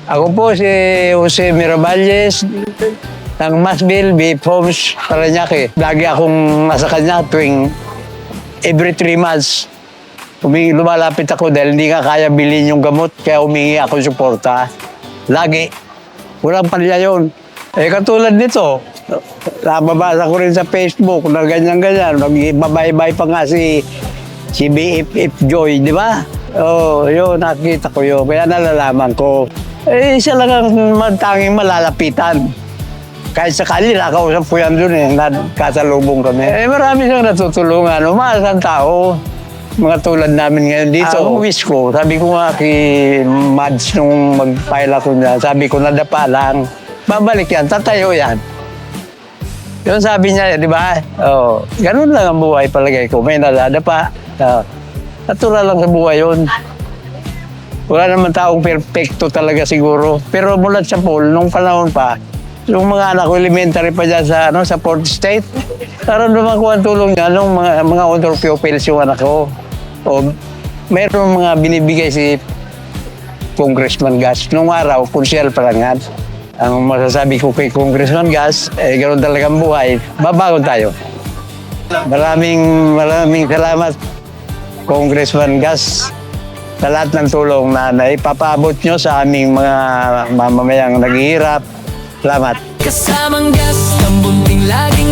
Ako po si Jose Miravalles ng Masville, Beef Homes, Parañaque. Lagi akong nasa kanya tuwing every 3 months. Lumalapit ako dahil hindi nga kaya bilhin yung gamot, kaya humingi ako suporta. Lagi. Walang palya yun. Katulad nito, nababasa ko rin sa Facebook na ganyan-ganyan. Magbabay-bay pa nga si BFF Joy, di ba? Yun, nakita ko yun. Kaya nalalaman ko. Siya lang ang tanging malalapitan. Kahit sakali, nakausap ko yan dun kasalubong kami. Marami siyang natutulungan. Umaas ang tao. Mga tulad namin ngayon dito. Ang wish ko, sabi ko nga kay Mads nung mag-file ako niya, sabi ko nadapa lang. Babalik yan, tatayo yan. Yun sabi niya, di ba? Ganun lang ang buhay palagay ko. May nadadapa. Natural lang sa buhay yun. Wala naman taong perfecto talaga siguro. Pero mula sa pool, nung panahon pa, yung mga anak ko elementary pa dyan sa Port State, naramdaman ko ang tulong niya nung mga honor pupils yung anak ko. Mayroong mga binibigay si Congressman Gas. Nung araw, konsyel pa lang yan. Ang masasabi ko kay Congressman Gas, ganoon talagang buhay, babagon tayo. Maraming salamat, Congressman Gas, sa lahat ng tulong na ipapaabot nyo sa aming mga mamamayang naghihirap. Salamat. Kasamang gas, ang bunting laging